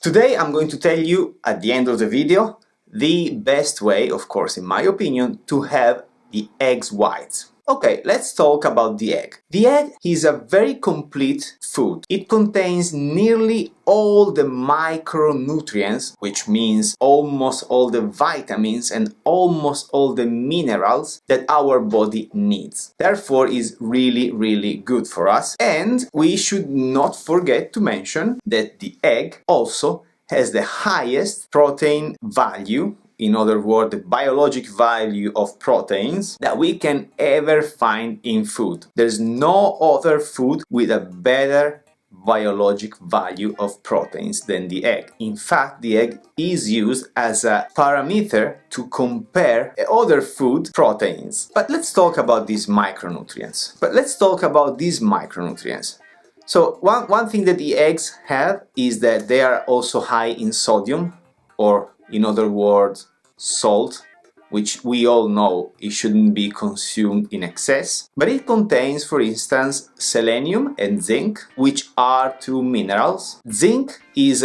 Today I'm going to tell you at the end of the video the best way, of course in my opinion, to have the eggs whites. Okay, let's talk about the egg. The egg is a very complete food. It contains nearly all the micronutrients, which means almost all the vitamins and almost all the minerals that our body needs. Therefore, is really good for us. And we should not forget to mention that the egg also has the highest protein value, in other words, the biologic value of proteins that we can ever find in food. There's no other food with a better biologic value of proteins than the egg. In fact, the egg is used as a parameter to compare other food proteins. But let's talk about these micronutrients. So one thing that the eggs have is that they are also high in sodium, or in other words, salt, which we all know it shouldn't be consumed in excess. But it contains, for instance, selenium and zinc, which are two minerals. Zinc is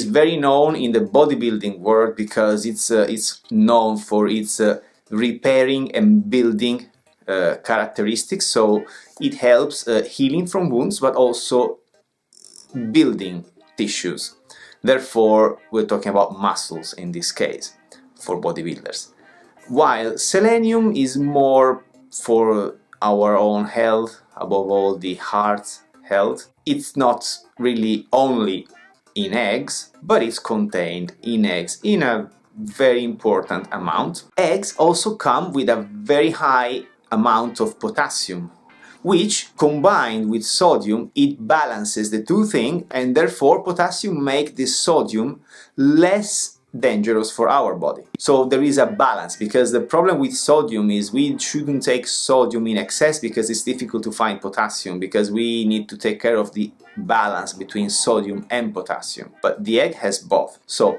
very known in the bodybuilding world because it's known for its repairing and building characteristics, so it helps healing from wounds but also building tissues. Therefore, we're talking about muscles in this case for bodybuilders. While selenium is more for our own health, above all the heart health. It's not really only in eggs, but it's contained in eggs in a very important amount. Eggs also come with a very high amount of potassium, which combined with sodium, it balances the two things, and therefore potassium makes the sodium less dangerous for our body. So there is a balance, because the problem with sodium is we shouldn't take sodium in excess because it's difficult to find potassium, because we need to take care of the balance between sodium and potassium. But the egg has both. So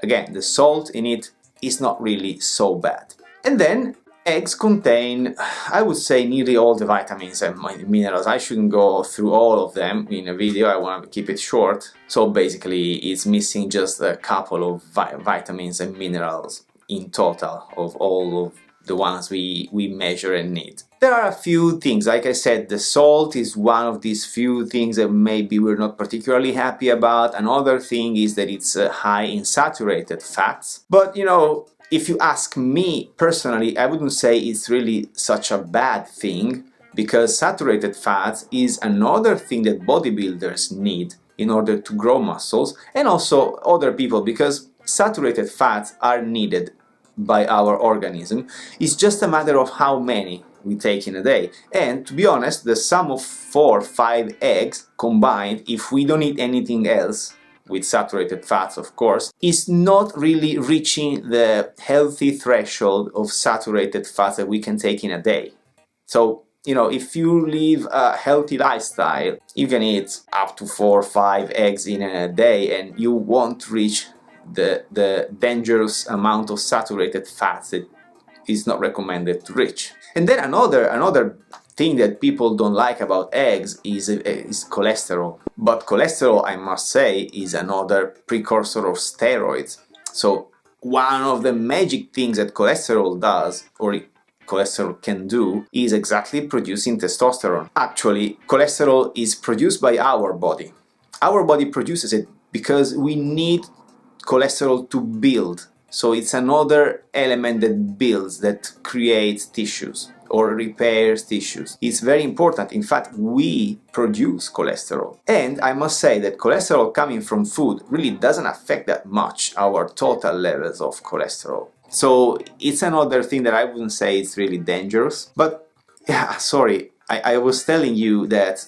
again, the salt in it is not really so bad. And then eggs contain, I would say, nearly all the vitamins and minerals. I shouldn't go through all of them in a video, I want to keep it short. So basically it's missing just a couple of vitamins and minerals in total of all of the ones we measure and need. There are a few things, like I said, the salt is one of these few things that maybe we're not particularly happy about. Another thing is that it's high in saturated fats. But you know, if you ask me personally, I wouldn't say it's really such a bad thing, because saturated fats is another thing that bodybuilders need in order to grow muscles, and also other people, because saturated fats are needed by our organism. It's just a matter of how many we take in a day. And to be honest, the sum of 4 or 5 eggs combined, if we don't eat anything else, with saturated fats of course, is not really reaching the healthy threshold of saturated fats that we can take in a day. So, you know, if you live a healthy lifestyle, you can eat up to 4 or 5 eggs in a day and you won't reach the dangerous amount of saturated fats that is not recommended to reach. And then another thing that people don't like about eggs is cholesterol. But cholesterol, I must say, is another precursor of steroids. So one of the magic things that cholesterol does, or cholesterol can do, is exactly producing testosterone. Actually, cholesterol is produced by our body. Our body produces it because we need cholesterol to build. So it's another element that builds, that creates tissues or repairs tissues. It's very important. In fact, we produce cholesterol. And I must say that cholesterol coming from food really doesn't affect that much our total levels of cholesterol. So it's another thing that I wouldn't say it's really dangerous. But yeah, sorry, I was telling you that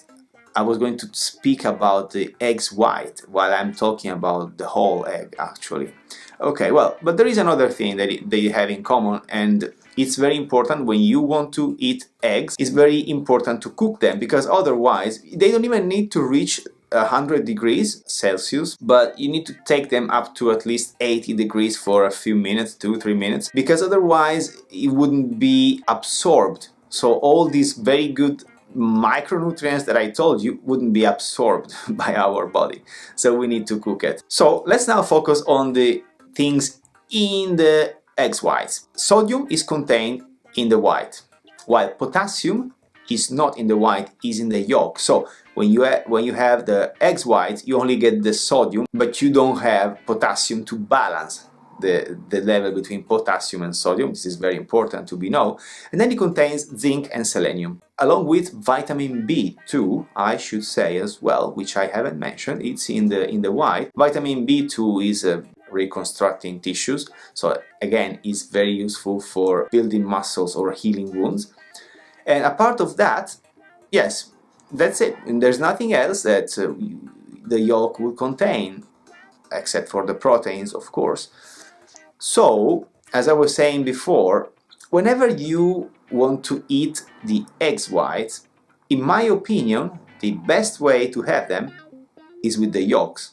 I was going to speak about the egg's white while I'm talking about the whole egg, actually. Okay, well, but there is another thing that they have in common, and it's very important when you want to eat eggs. It's very important to cook them, because otherwise they don't even need to reach 100 degrees Celsius, but you need to take them up to at least 80 degrees for a few minutes, 2-3 minutes, because otherwise it wouldn't be absorbed. So all these very good micronutrients that I told you wouldn't be absorbed by our body. So we need to cook it. So let's now focus on the things in the egg whites. Sodium is contained in the white, while potassium is not in the white, is in the yolk. So when you have the egg white, you only get the sodium, but you don't have potassium to balance the level between potassium and sodium. This is very important to be known. And then it contains zinc and selenium, along with vitamin B2, I should say as well, which I haven't mentioned. It's in the white. Vitamin B2 is reconstructing tissues, so again, it's very useful for building muscles or healing wounds. And apart of that, yes, that's it. And there's nothing else that the yolk will contain, except for the proteins, of course. So, as I was saying before, whenever you want to eat the egg whites, in my opinion, the best way to have them is with the yolks.